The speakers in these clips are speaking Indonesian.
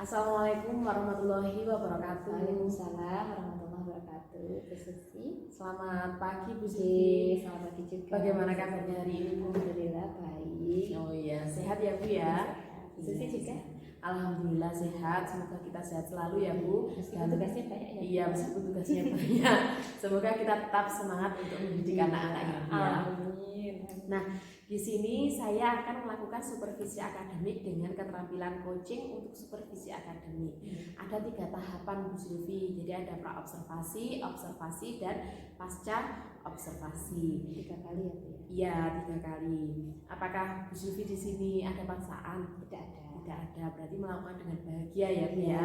Assalamualaikum warahmatullahi wabarakatuh. Waalaikumsalam warahmatullahi wabarakatuh. Bu Susi. Selamat pagi Bu Susi. Selamat pagi juga. Bagaimana kabarnya hari ini Bu? Alhamdulillah baik. Oh iya, sehat ya Bu ya? Bu Susi juga. Alhamdulillah sehat. Semoga kita sehat selalu ya Bu. Meskipun tugasnya banyak ya. Iya, meskipun tugasnya banyak. Semoga kita tetap semangat untuk mendidik anak-anak ini ya. Amin. Nah, di sini saya akan melakukan supervisi akademik dengan keterampilan coaching untuk supervisi akademik. Ada 3 tahapan Bu Sylvie. Jadi ada pra-observasi, observasi, dan pasca observasi. 3 kali ya Bu ya? Iya, 3 kali. Apakah Bu Sylvie di sini ada paksaan? Tidak ada. Tidak ada, berarti melakukan dengan bahagia ya Bu ya.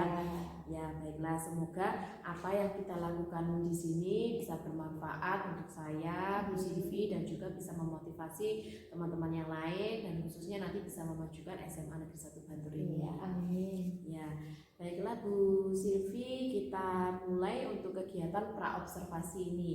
Ya, baiklah, semoga apa yang kita lakukan di sini bisa bermanfaat untuk saya, Bu Sylvie, dan juga bisa memotivasi teman-teman yang lain, dan khususnya nanti bisa memajukan SMA Negeri 1 Bantul ini. Ya, amin. Ya, baiklah Bu Sylvie, kita mulai untuk kegiatan pra-observasi ini.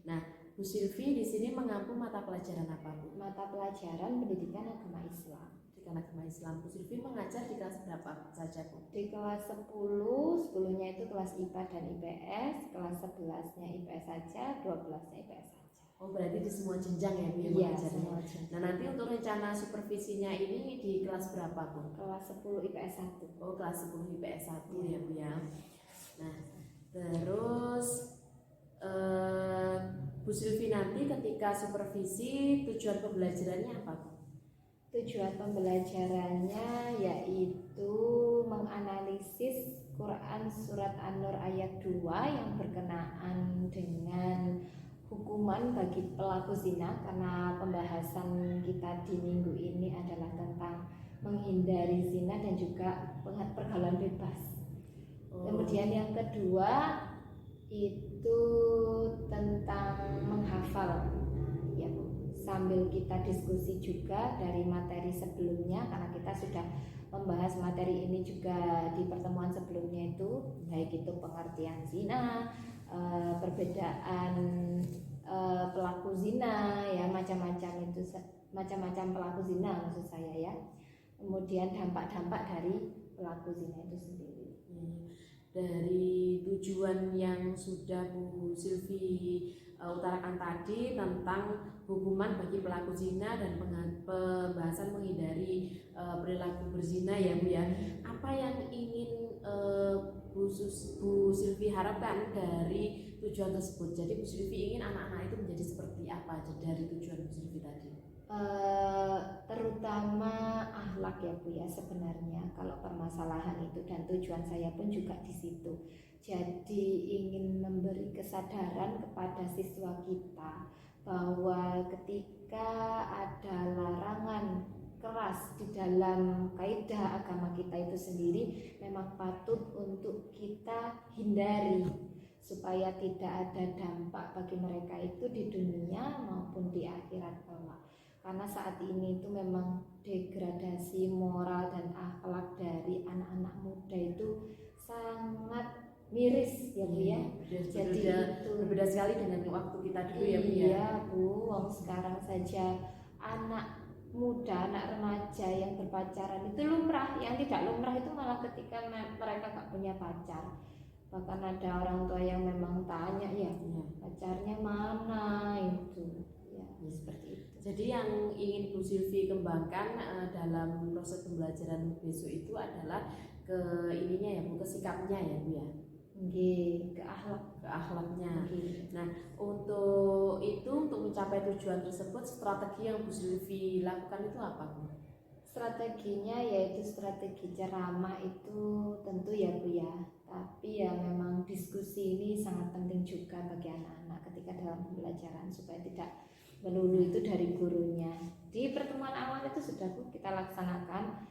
Nah, Bu Sylvie di sini mengampu mata pelajaran apa Bu? Mata pelajaran pendidikan agama Islam. Agama Islam. Bu Sylvie mengajar di kelas berapa saja Bu? Di kelas 10nya itu kelas IPA dan IPS, kelas 11-nya IPS saja, 12-nya IPS saja. Oh, berarti di semua jenjang ya Bu ya mengajarnya. Nah, nanti untuk rencana supervisinya ini di kelas berapa Bu? Kelas 10 IPS 1. Oh, kelas 10 IPS 1 ya Bu ya. Nah, terus Bu Sylvie nanti ketika supervisi tujuan pembelajarannya apa Bu? Tujuan pembelajarannya yaitu menganalisis Quran Surat An-Nur ayat 2 yang berkenaan dengan hukuman bagi pelaku zina, karena pembahasan kita di minggu ini adalah tentang menghindari zina dan juga pergaulan bebas. Kemudian yang kedua itu tentang menghafal ya Bu, sambil kita diskusi juga dari materi sebelumnya, karena kita sudah membahas materi ini juga di pertemuan sebelumnya itu, baik itu pengertian zina, perbedaan pelaku zina ya, macam-macam itu, macam-macam pelaku zina maksud saya ya, kemudian dampak-dampak dari pelaku zina itu sendiri. Dari tujuan yang sudah Bu Sylvie utarakan tadi tentang hukuman bagi pelaku zina dan pembahasan menghindari perilaku berzina ya Bu ya, apa yang ingin Bu Sylvie harapkan dari tujuan tersebut? Jadi Bu Sylvie ingin anak-anak itu menjadi seperti apa dari tujuan Bu Sylvie tadi? Terutama akhlak ya Bu ya, sebenarnya kalau permasalahan itu, dan tujuan saya pun juga di situ. Jadi ingin memberi kesadaran kepada siswa kita bahwa ketika ada larangan keras di dalam kaidah agama kita itu sendiri, memang patut untuk kita hindari supaya tidak ada dampak bagi mereka itu di dunia maupun di akhirat kelak. Karena saat ini itu memang degradasi moral dan akhlak dari anak-anak muda itu sangat miris ya Bu ya. Jadi itu berbeda sekali dengan waktu kita dulu ya Bu ya. Iya Bu, sekarang saja anak muda, anak remaja yang berpacaran itu lumrah. Yang tidak lumrah itu malah ketika mereka gak punya pacar. Bahkan ada orang tua yang memang tanya ya, pacarnya mana itu ya, seperti itu. Jadi yang ingin Bu Sylvie kembangkan dalam proses pembelajaran besok itu adalah ke ininya ya Bu, ke sikapnya ya Bu ya. Ke akhlaknya. Nah, untuk mencapai tujuan tersebut, strategi yang Bu Sylvie lakukan itu apa Bu? Strateginya yaitu strategi ceramah itu tentu ya Bu ya, tapi ya memang diskusi ini sangat penting juga bagi anak-anak ketika dalam pembelajaran, supaya tidak melulu itu dari gurunya. Di pertemuan awal itu sudah kita laksanakan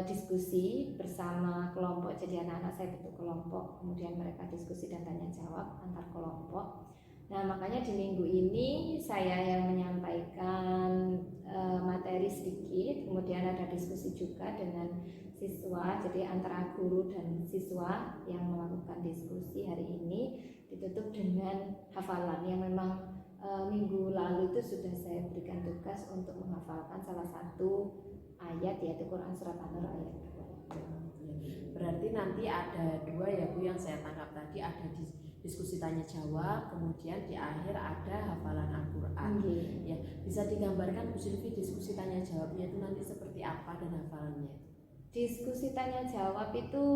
diskusi bersama kelompok. Jadi anak-anak saya bentuk kelompok, kemudian mereka diskusi dan tanya jawab antar kelompok. Nah, makanya di minggu ini saya yang menyampaikan materi sedikit, kemudian ada diskusi juga dengan siswa. Jadi antara guru dan siswa yang melakukan diskusi hari ini ditutup dengan hafalan yang memang minggu lalu itu sudah saya berikan tugas untuk menghafalkan salah satu ayat, yaitu Quran Surat An-Nur ayat 2. Berarti nanti ada 2 ya Bu yang saya tangkap tadi, ada diskusi tanya jawab, kemudian di akhir ada hafalan Al-Quran. Ya, bisa digambarkan Bu Sylvi diskusi tanya jawabnya itu nanti seperti apa dan hafalannya? Diskusi tanya jawab itu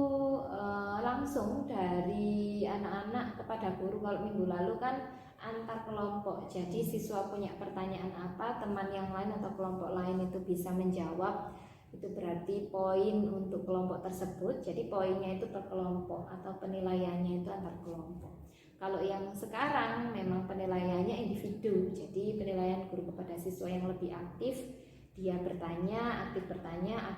langsung dari anak-anak kepada guru. Kalau minggu lalu kan antar kelompok, jadi siswa punya pertanyaan apa, teman yang lain atau kelompok lain itu bisa menjawab. Itu berarti poin untuk kelompok tersebut. Jadi poinnya itu per kelompok atau penilaiannya itu antar kelompok. Kalau yang sekarang memang penilaiannya individu. Jadi penilaian guru kepada siswa yang lebih aktif, dia bertanya,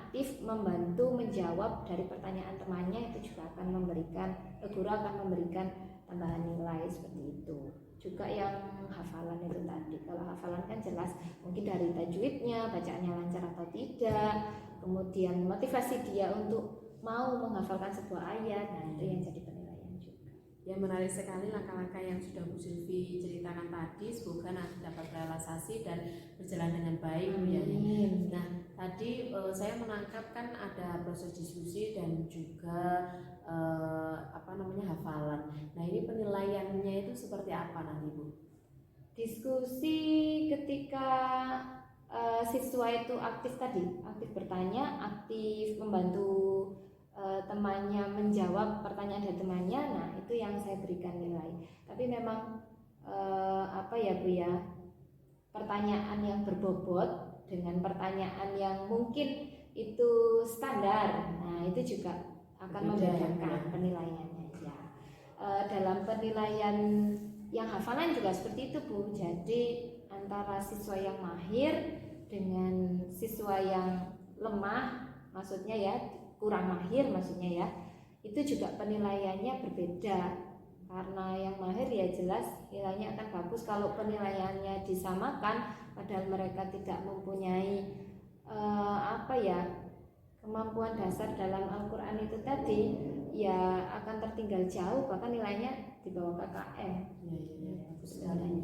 aktif membantu menjawab dari pertanyaan temannya, itu juga akan memberikan, guru akan memberikan tambahan nilai seperti itu. Juga yang hafalan itu tadi, kalau hafalan kan jelas mungkin dari tajwidnya, bacaannya lancar atau tidak, kemudian motivasi dia untuk mau menghafalkan sebuah ayat. Nah, itu yang jadi penilaian juga. Ya, menarik sekali langkah-langkah yang sudah Bu Sylvi ceritakan tadi. Semoga nanti dapat realisasi dan berjalan dengan baik. Ya. Nah, tadi saya menangkap kan ada proses diskusi dan juga hafalan. Nah, ini penilaiannya itu seperti apa nanti Bu? Diskusi ketika siswa itu aktif tadi, aktif bertanya, aktif membantu temannya menjawab pertanyaan dari temannya. Nah, itu yang saya berikan nilai. Tapi memang Bu ya, pertanyaan yang berbobot dengan pertanyaan yang mungkin itu standar, nah itu juga akan membedakan penilaiannya ya. Dalam penilaian yang hafalan juga seperti itu Bu. Jadi antara siswa yang mahir dengan siswa yang lemah, maksudnya ya kurang mahir maksudnya ya, itu juga penilaiannya berbeda. Karena yang mahir ya jelas nilainya akan bagus. Kalau penilaiannya disamakan padahal mereka tidak mempunyai kemampuan dasar dalam Al-Quran itu tadi, ya akan tertinggal jauh, bahkan nilainya di bawah KKM. Bagus sekali.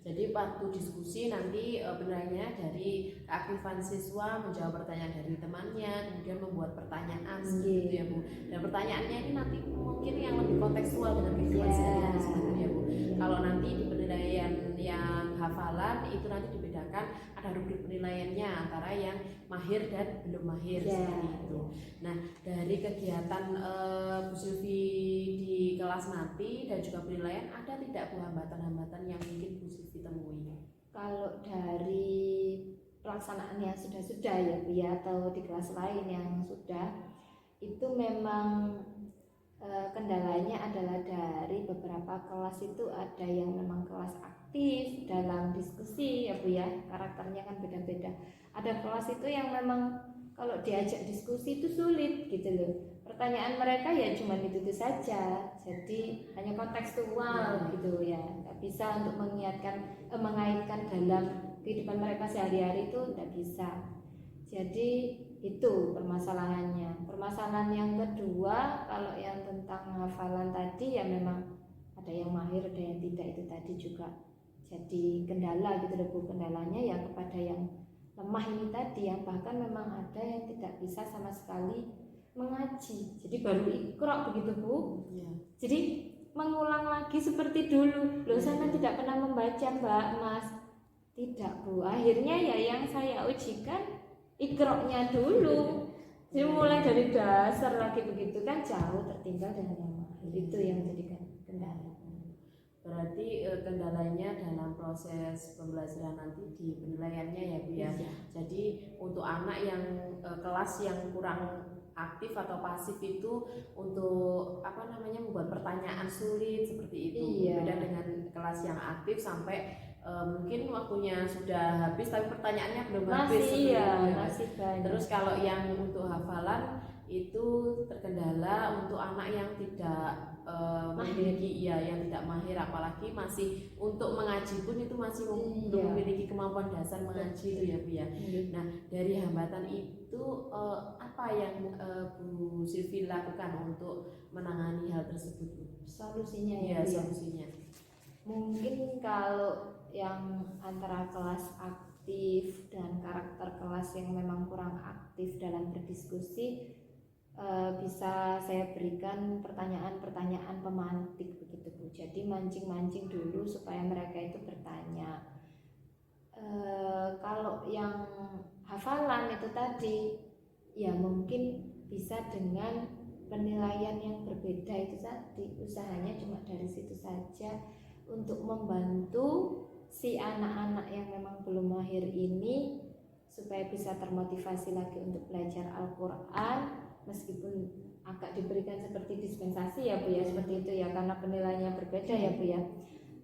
Jadi waktu diskusi nanti penilaiannya dari keaktifan siswa menjawab pertanyaan dari temannya, kemudian membuat pertanyaan seperti itu ya Bu. Dan pertanyaannya ini nanti mungkin yang lebih kontekstual dengan kehidupan sehari-hari seperti itu ya Bu. Kalau nanti di penilaian yang hafalan itu nanti dibedakan, ada rubrik penilaiannya antara yang mahir dan belum mahir seperti itu. Nah, dari kegiatan Bu Sylvi di kelas nanti dan juga penilaian, ada tidak Bu hambatan-hambatan yang mungkin Bu Sylvi temui? Kalau dari pelaksanaan yang sudah ya Bu ya, atau di kelas lain yang sudah, itu memang kendalanya adalah dari beberapa kelas itu ada yang memang kelas aktif dalam diskusi ya Bu ya, karakternya kan beda-beda. Ada kelas itu yang memang kalau diajak diskusi itu sulit gitu loh. Pertanyaan mereka ya cuma itu saja, jadi hanya kontekstual gitu ya, nggak bisa untuk mengaitkan dalam kehidupan mereka sehari-hari, itu nggak bisa. Jadi itu permasalahannya. Permasalahan yang kedua, kalau yang tentang hafalan tadi ya memang ada yang mahir, ada yang tidak, itu tadi juga jadi kendala gitu loh Bu. Kendalanya ya kepada yang lemah ini tadi, yang bahkan memang ada yang tidak bisa sama sekali mengaji. Jadi baru iqra begitu Bu. Jadi mengulang lagi seperti dulu. Loh, saya tidak pernah membaca Mbak, Mas. Tidak Bu. Akhirnya ya yang saya ujikan iqra-nya dulu. Jadi mulai dari dasar lagi begitu kan jauh tertinggal dengan yang mahir. Itu yang menjadi kendala. Berarti kendalanya dalam proses pembelajaran nanti di penilaiannya ya Bu ya. Jadi untuk anak yang kelas yang kurang aktif atau pasif itu untuk membuat pertanyaan sulit seperti itu. Beda dengan kelas yang aktif sampai mungkin waktunya sudah habis tapi pertanyaannya belum habis Masih ya, sebenarnya. masih banyak. Terus kalau yang untuk hafalan itu terkendala untuk anak yang tidak memiliki yang tidak mahir, apalagi masih untuk mengaji pun itu masih belum memiliki kemampuan dasar mengaji itu ya Bu ya. Nah dari hambatan itu apa yang Bu Silvi lakukan untuk menangani hal tersebut Bu? Solusinya ya solusinya mungkin kalau yang antara kelas aktif dan karakter kelas yang memang kurang aktif dalam berdiskusi, bisa saya berikan pertanyaan-pertanyaan pemantik begitu Bu. Jadi mancing-mancing dulu supaya mereka itu bertanya. Kalau yang hafalan itu tadi ya mungkin bisa dengan penilaian yang berbeda itu tadi, usahanya cuma dari situ saja untuk membantu si anak-anak yang memang belum mahir ini supaya bisa termotivasi lagi untuk belajar Al-Quran, meskipun agak diberikan seperti dispensasi ya Bu ya, seperti itu ya, karena penilaiannya berbeda ya Bu ya.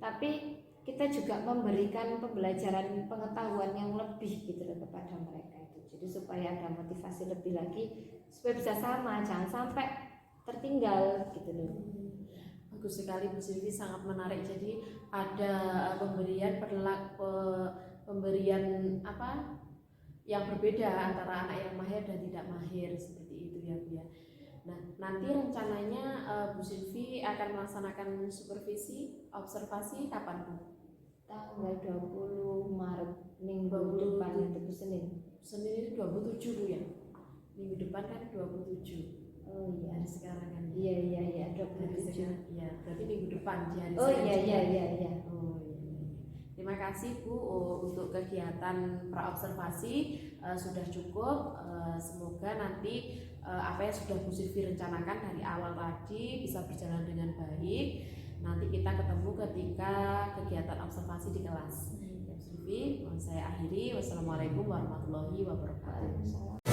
Tapi kita juga memberikan pembelajaran pengetahuan yang lebih gitu loh kepada mereka itu. Jadi supaya ada motivasi lebih lagi supaya bisa sama, jangan sampai tertinggal gitu loh. Bagus sekali Bu Silvi, sangat menarik. Jadi ada pemberian apa yang berbeda antara anak yang mahir dan tidak mahir seperti itu ya Bu ya. Nah nanti rencananya Bu Silvi akan melaksanakan supervisi observasi kapan Bu? Tanggal 20 Maret minggu depan itu Senin. Senin itu 27 Bu ya. Minggu depan kan 27. Oh iya, hari sekarang kan. Iya 27. Iya, berarti minggu depan di hari Oh Senin. iya. Oh iya. Terima kasih Bu untuk kegiatan praobservasi sudah cukup. Semoga nanti apa yang sudah Bu Silvi rencanakan dari awal tadi bisa berjalan dengan baik. Nanti kita ketemu ketika kegiatan observasi di kelas. Bu Silvi, saya akhiri. Wassalamualaikum warahmatullahi wabarakatuh.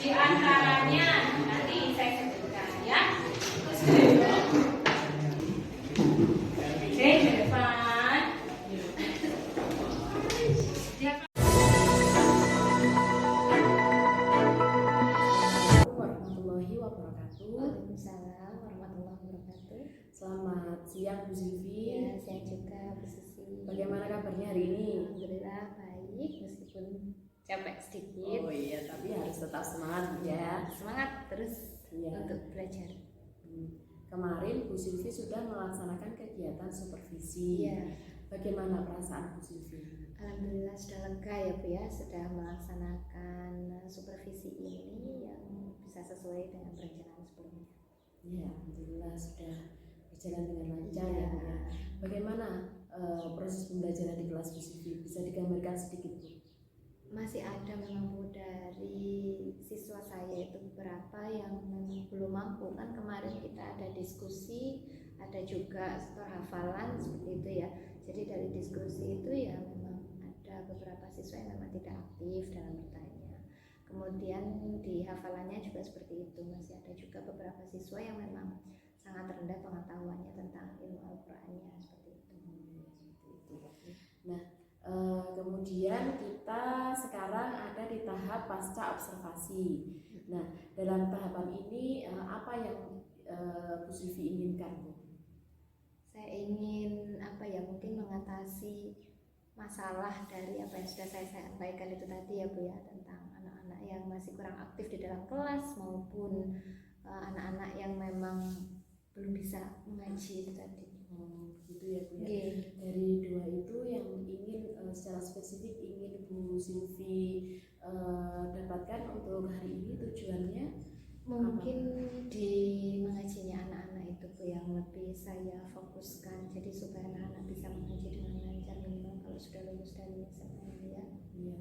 Di antaranya Selamat siang Bu Silvi. Ya, saya juga Bu Susi. Bagaimana kabarnya hari ini? Alhamdulillah baik, meskipun capek sedikit. Oh iya, tapi harus tetap semangat ya. Semangat terus untuk belajar. Kemarin Bu Silvi sudah melaksanakan kegiatan supervisi. Iya. Bagaimana perasaan Bu Silvi? Alhamdulillah sudah lega ya Bu ya, sudah melaksanakan supervisi ini yang bisa sesuai dengan perencanaan sebelumnya. Ya, alhamdulillah sudah berjalan dengan lancar ya Bu ya. Bagaimana proses pembelajaran di kelas Bu Silvi? Bisa digambarkan sedikit Bu? Masih ada memang Bu dari siswa saya itu beberapa yang memang belum mampu. Kan kemarin kita ada diskusi, ada juga setor hafalan seperti itu ya. Jadi dari diskusi itu ya memang ada beberapa siswa yang memang tidak aktif dalam bertanya. Kemudian di hafalannya juga seperti itu, masih ada juga beberapa siswa yang memang sangat rendah pengetahuannya tentang ilmu Al-Qur'annya seperti itu. Nah, kemudian kita sekarang ada di tahap pasca observasi. Nah, dalam tahapan ini apa yang Bu Silvi inginkan Bu? Saya ingin mungkin mengatasi masalah dari apa yang sudah saya sampaikan itu tadi ya Bu ya, tentang anak-anak yang masih kurang aktif di dalam kelas maupun anak-anak yang memang belum bisa mengaji itu tadi. Gitu ya Bu ya. Dari dua itu yang ingin secara spesifik ingin Bu Silvi dapatkan untuk hari ini tujuannya mungkin di mengajinya anak-anak itu Bu yang lebih saya fokuskan, jadi supaya anak-anak bisa mengaji dengan lancar minimal kalau sudah lulus dari SMA ya. Iya.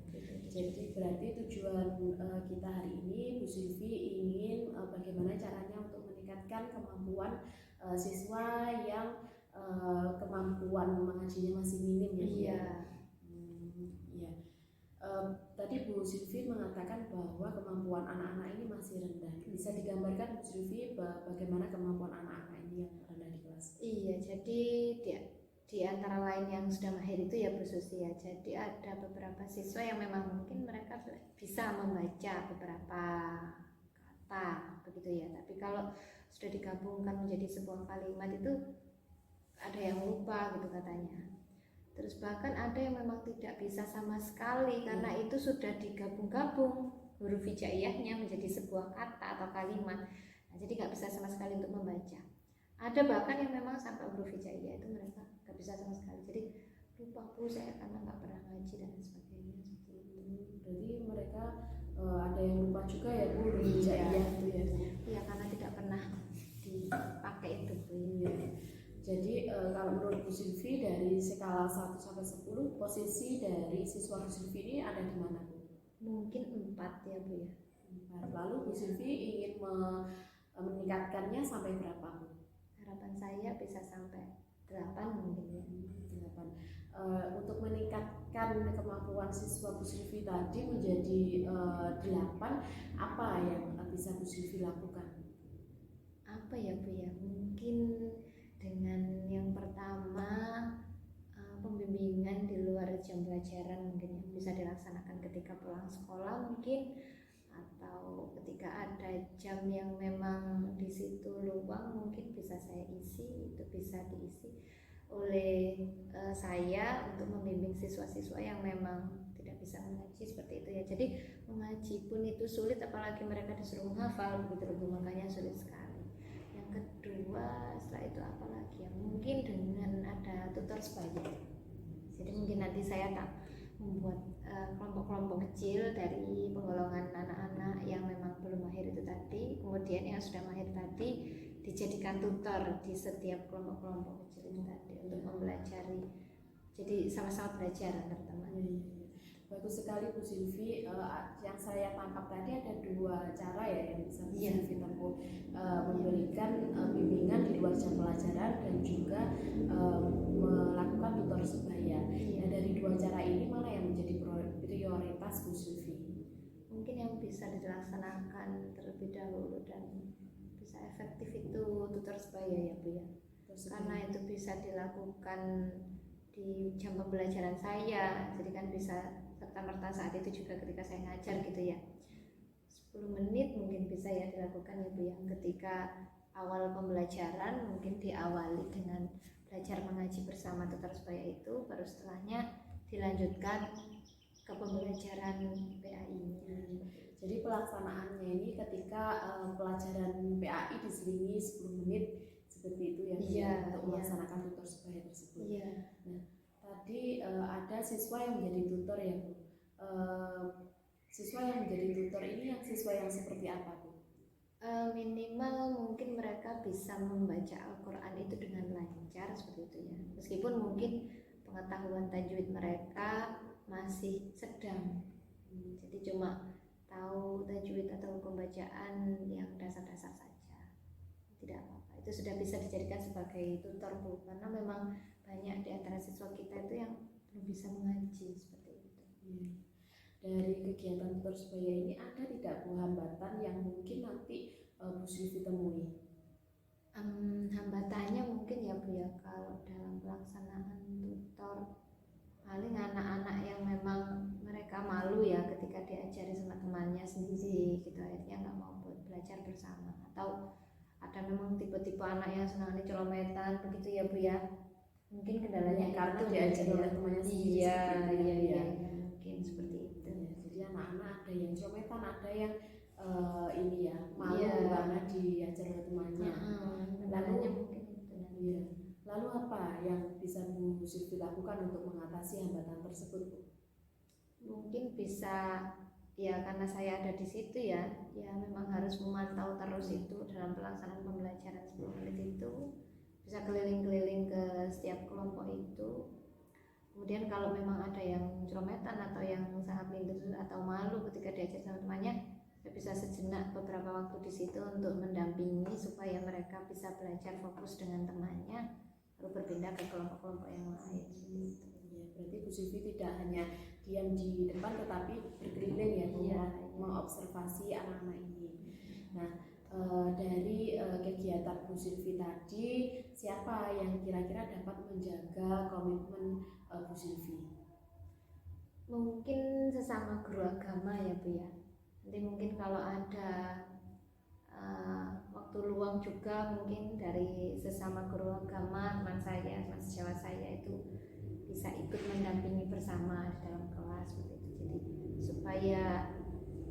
Jadi berarti tujuan kita hari ini Bu Silvi ingin bagaimana caranya untuk meningkatkan kemampuan siswa yang kemampuan mengajinya masih minim ya. Iya. Iya. Tadi Bu Silvi mengatakan bahwa kemampuan anak-anak ini masih rendah. Bisa digambarkan Bu Silvi bagaimana kemampuan anak-anak ini yang rendah di kelas? Iya, jadi di antara lain yang sudah mahir itu ya Bu Susi ya. Jadi ada beberapa siswa yang memang mungkin mereka bisa membaca beberapa kata begitu ya. Tapi kalau sudah digabungkan menjadi sebuah kalimat itu ada yang lupa gitu katanya. Terus bahkan ada yang memang tidak bisa sama sekali karena itu sudah digabung-gabung huruf hijaiyahnya menjadi sebuah kata atau kalimat. Nah, jadi nggak bisa sama sekali untuk membaca. Ada bahkan yang memang sampai huruf hijaiyah itu mereka nggak bisa sama sekali. Jadi lupa Bu saya karena nggak pernah ngaji dan sebagainya seperti itu. Jadi mereka ada yang lupa juga ya Bu huruf hijaiyah itu ya. Iya karena tidak pernah dipakai itu Bu. Jadi kalau menurut Bu Silvi dari skala 1 sampai 10 posisi dari siswa Bu Silvi ini ada di mana Bu? Mungkin 4 ya Bu ya. 4. Lalu Bu Silvi ingin meningkatkannya sampai berapa Bu? Harapan saya bisa sampai 8 mungkin ya. 8. Untuk meningkatkan kemampuan siswa Bu Silvi tadi menjadi 8, apa yang bisa Bu Silvi lakukan? Apa ya Bu ya? Mungkin dengan yang pertama pembimbingan di luar jam pelajaran mungkin yang bisa dilaksanakan ketika pulang sekolah mungkin, atau ketika ada jam yang memang di situ luang mungkin bisa saya isi, itu bisa diisi oleh saya untuk membimbing siswa-siswa yang memang tidak bisa mengaji seperti itu ya. Jadi mengaji pun itu sulit apalagi mereka disuruh menghafal gitu loh, makanya sulit sekali. Kedua setelah itu apa lagi ya, mungkin dengan ada tutor sebaya. Jadi mungkin nanti saya akan membuat kelompok-kelompok kecil dari penggolongan anak-anak yang memang belum mahir itu tadi, kemudian yang sudah mahir tadi dijadikan tutor di setiap kelompok-kelompok kecil itu tadi untuk mempelajari, jadi sama-sama belajar antar teman. Bagus sekali Bu Silvi. Yang saya tangkap tadi ada 2 cara ya yang bisa Bu Silvi tempuh, memberikan bimbingan di luar jam pelajaran dan juga melakukan tutor sebaya. Nah dari 2 cara ini mana yang menjadi prioritas Bu Silvi? Mungkin yang bisa dilaksanakan terlebih dahulu dan bisa efektif itu tutor sebaya ya Bu ya. Karena itu bisa dilakukan di jam pembelajaran saya, jadi kan bisa serta-merta saat itu juga ketika saya ngajar gitu ya. 10 menit mungkin bisa ya dilakukan ya Bu ya, ketika awal pembelajaran mungkin diawali dengan belajar mengaji bersama tutor sebaya itu, baru setelahnya dilanjutkan ke pembelajaran PAI-nya. Jadi pelaksanaannya ini ketika pelajaran PAI diselingi 10 menit seperti itu ya, Iya, untuk melaksanakan tutor sebaya tersebut. Iya. Nah, tadi ada siswa yang menjadi tutor ya Bu. Siswa yang menjadi tutor ini yang siswa yang seperti apa Bu? Minimal mungkin mereka bisa membaca Al-Quran itu dengan lancar seperti itu ya. Meskipun mungkin pengetahuan tajwid mereka masih sedang, jadi cuma tahu tajwid atau pembacaan yang dasar-dasar saja, tidak apa-apa, itu sudah bisa dijadikan sebagai tutor Bu, karena memang banyak di antara siswa kita itu yang belum bisa mengaji seperti itu. Dari kegiatan tutor sebaya ini ada tidak Bu hambatan yang mungkin nanti Bu Sylvie temui? Hambatannya mungkin ya Bu ya, kalau dalam pelaksanaan tutor paling anak-anak yang memang mereka malu ya ketika diajari sama temannya sendiri gitu, akhirnya nggak mau buat belajar bersama, atau ada memang tipe-tipe anak yang senangnya celometan begitu ya Bu ya, mungkin kendalanya karena itu diajari oleh temannya sendiri. Iya, mungkin seperti itu. Jadi anak-anak ada yang cometan, ada yang ini ya malu karena diajar oleh temannya. Lalu mungkin itu. Iya. Lalu apa yang bisa Bu Sylvie lakukan untuk mengatasi hambatan tersebut Bu? Mungkin bisa ya, karena saya ada di situ ya memang harus memantau terus itu dalam pelaksanaan pembelajaran 10 menit itu, bisa keliling-keliling ke setiap kelompok itu. Kemudian kalau memang ada yang cerometan atau yang sangat minder atau malu ketika diajar sama temannya, saya bisa sejenak beberapa waktu di situ untuk mendampingi supaya mereka bisa belajar fokus dengan temannya, lalu berpindah ke kelompok-kelompok yang lain. Ya, berarti Bu Sylvie tidak hanya diam di depan tetapi berkeliling ya, mengobservasi anak-anak ini. Nah, dari kegiatan Bu Sylvie tadi, siapa yang kira-kira dapat menjaga komitmen Bu Sylvie? Mungkin sesama guru agama ya Bu ya. Nanti mungkin kalau ada waktu luang juga mungkin dari sesama guru agama, teman sejawat saya itu bisa ikut mendampingi bersama di dalam kelas seperti itu. Jadi supaya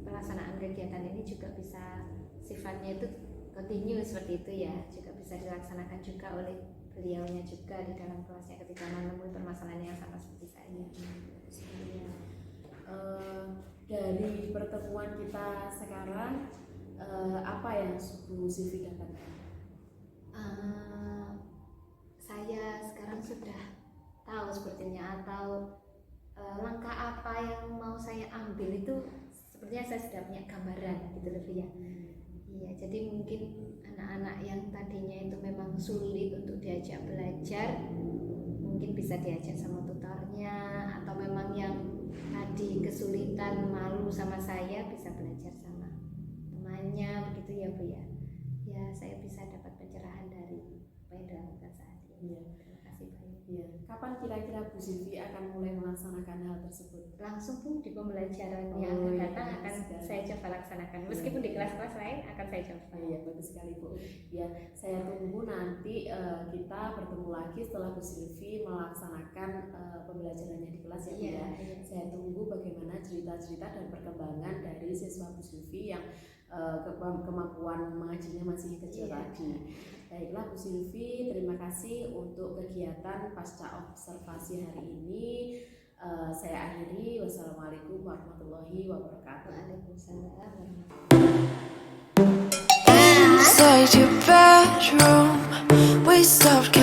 pelaksanaan kegiatan ini juga bisa sifatnya itu kontinu seperti itu ya, juga bisa dilaksanakan juga oleh beliaunya juga di dalam kelasnya ketika menemui permasalahan yang sama seperti saya. Dari pertemuan kita sekarang, apa yang Bu Sylvie dapatkan? Saya sekarang sudah tahu sepertinya, atau langkah apa yang mau saya ambil itu sepertinya saya sudah punya gambaran gitu loh ya. Iya, jadi mungkin anak-anak yang tadinya itu memang sulit untuk diajak belajar, mungkin bisa diajak sama tutornya, atau memang yang tadi kesulitan malu sama saya bisa belajar sama temannya begitu ya Bu ya. Ya, saya bisa dapat pencerahan dari apa yang dilakukan saat ini. Iya. Terima kasih banyak. Iya. Kapan kira-kira Bu Sylvie akan mulai melaksanakan hal tersebut? Langsung pun di pembelajaran yang akan datang akan saya coba laksanakan. Meskipun di kelas-kelas lain akan saya coba. Iya, bagus sekali Bu. Ya, saya tunggu nanti kita bertemu lagi setelah Bu Sylvie melaksanakan pembelajarannya di kelas ya Bu ya. Saya tunggu bagaimana cerita-cerita dan perkembangan dari siswa Bu Sylvie yang kemampuan mengajinya masih kecil tadi. Baiklah Bu Sylvie, terima kasih untuk kegiatan pasca observasi hari ini. Saya akhiri. Wassalamualaikum warahmatullahi wabarakatuh. Waalaikumsalam. Inside your bedroom, we stopped